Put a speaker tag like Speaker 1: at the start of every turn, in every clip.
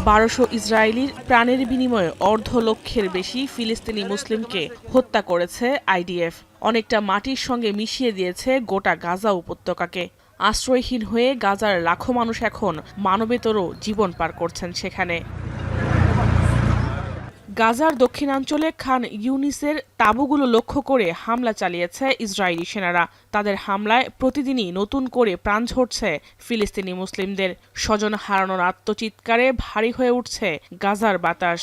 Speaker 1: 1200 ইসরায়েলির প্রাণের বিনিময়ে অর্ধ লক্ষের বেশি ফিলিস্তিনি মুসলিমকে হত্যা করেছে আইডিএফ। অনেকটা মাটির সঙ্গে মিশিয়ে দিয়েছে গোটা গাজা উপত্যকাকে। আশ্রয়হীন হয়ে গাজার লাখো মানুষ এখন মানবেতরও জীবন পার করছেন সেখানে। গাজার দক্ষিণাঞ্চলে খান ইউনিসের তাঁবুগুলো লক্ষ্য করে হামলা চালিয়েছে ইসরায়েলি সেনারা। তাদের হামলায় প্রতিদিনই নতুন করে প্রাণ ঝরছে ফিলিস্তিনি মুসলিমদের। স্বজন হারানোর আত্মচিৎকারে ভারী হয়ে উঠছে গাজার বাতাস।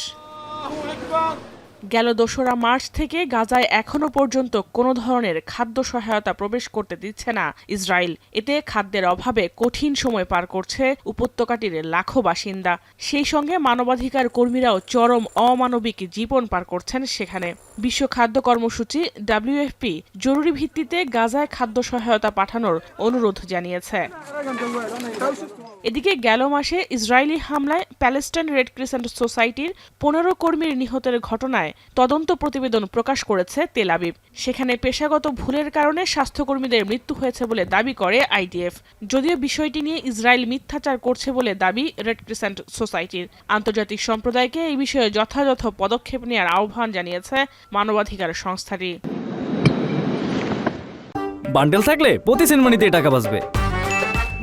Speaker 1: গেল 2রা মার্চ থেকে গাজায় এখনো পর্যন্ত কোনো ধরনের খাদ্য সহায়তা প্রবেশ করতে দিচ্ছে না ইসরায়েল। এতে খাদ্যের অভাবে কঠিন সময় পার করছে উপত্যকাটির লাখো বাসিন্দা। সেই সঙ্গে মানবাধিকার কর্মীরাও চরম অমানবিক জীবন পার করছেন সেখানে। বিশ্ব খাদ্য কর্মসূচি WFP জরুরি ভিত্তিতে গাজায় খাদ্য সহায়তা পাঠানোর অনুরোধ জানিয়েছে। এদিকে গেল মাসে ইসরায়েলি হামলায় প্যালেস্টাইন রেড ক্রিসেন্ট সোসাইটির 15 কর্মীর নিহতের ঘটনায় তদন্ত প্রতিবেদন প্রকাশ করেছে তেল আবিব। সেখানে পেশাগত ভুলের কারণে স্বাস্থ্যকর্মীদের মৃত্যু হয়েছে বলে দাবি করে আইডিএফ। যদিও বিষয়টি নিয়ে ইসরায়েল মিথ্যাচার করছে বলে দাবি রেড ক্রিসেন্ট সোসাইটির। আন্তর্জাতিক সম্প্রদায়কে এই বিষয়ে যথাযথ পদক্ষেপ নেওয়ার আহ্বান জানিয়েছে মানবাধিকার সংস্থাটি।
Speaker 2: বান্ডেল থাকলে প্রতি সেনমানিতে টাকা বাঁচবে।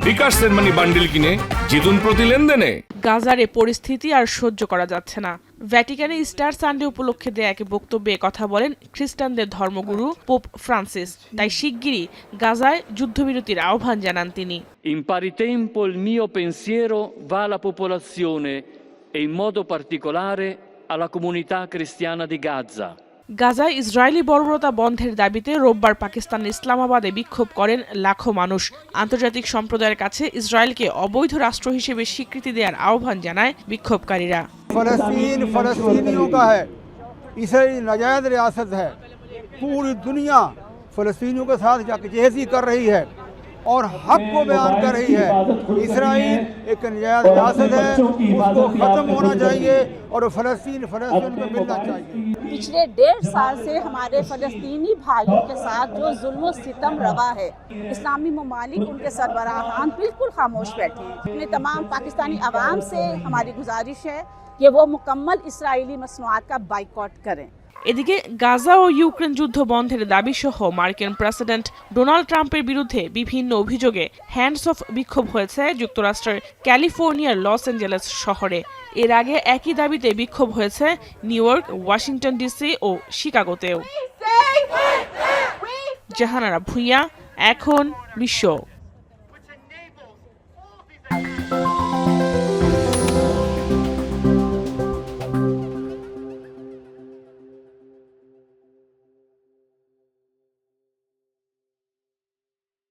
Speaker 3: বিকাশ সেনমানি বান্ডেল কিনে জিতুন প্রতি লেনদেনে।
Speaker 1: গাজার এ পরিস্থিতি আর সহ্য করা যাচ্ছে না। ভ্যাটিকানে ইস্টার সানডে উপলক্ষে দেয়া এক বক্তব্যে কথা বলেন খ্রিস্টানদের ধর্মগুরু পোপ ফ্রান্সিস। তাই শিগগিরই গাজায় যুদ্ধবিরতির আহ্বান জানান তিনি।
Speaker 4: In pari tempo il mio pensiero va alla popolazione e in modo particolare alla comunità cristiana di Gaza.
Speaker 1: গাজায় ইসরায়েলি বর্বরতা বন্ধের দাবিতে রোববার পাকিস্তানের ইসলামাবাদে বিক্ষোভ করেন লাখো মানুষ। আন্তর্জাতিক সম্প্রদায়ের কাছে ইসরায়েলকে অবৈধ রাষ্ট্র হিসেবে স্বীকৃতি দেওয়ার আহ্বান জানায় বিক্ষোভকারীরা।
Speaker 5: ফলস্তিন ফলস্তিনিयों का है, इसे नाजायज रियासत है। पूरी दुनिया फलस्तीनियों के साथ यकजहती कर रही है और हक को बयान कर रही है। इसराइल एक नाजायज रियासत है, उसको खत्म होना चाहिए और फलस्तीन को मिलना चाहिए।
Speaker 6: पिछले 1.5 साल से हमारे फलस्तीनी भाइयों के साथ जो जुल्म सितम रवा है, इस्लामी ममालिक उनके सरबराहान बिल्कुल खामोश बैठे हैं। अपने तमाम पाकिस्तानी अवाम से हमारी गुजारिश है कि वो मुकम्मल इसराइली मसनूआत का बाइकआउट करें।
Speaker 1: এদিকে গাজা ও ইউক্রেন যুদ্ধ বন্ধের দাবি সহ মার্কিন প্রেসিডেন্ট ডোনাল্ড ট্রাম্পের বিরুদ্ধে বিভিন্ন অভিযোগে হ্যান্ডস অফ বিক্ষোভ হয়েছে যুক্তরাষ্ট্রের ক্যালিফোর্নিয়ার লস অ্যাঞ্জেলেস শহরে। এর আগে একই দাবিতে বিক্ষোভ হয়েছে নিউ ইয়র্ক, ওয়াশিংটন ডিসি ও শিকাগোতেও। জাহানারা ভুঁইয়া, এখন বিশ্ব।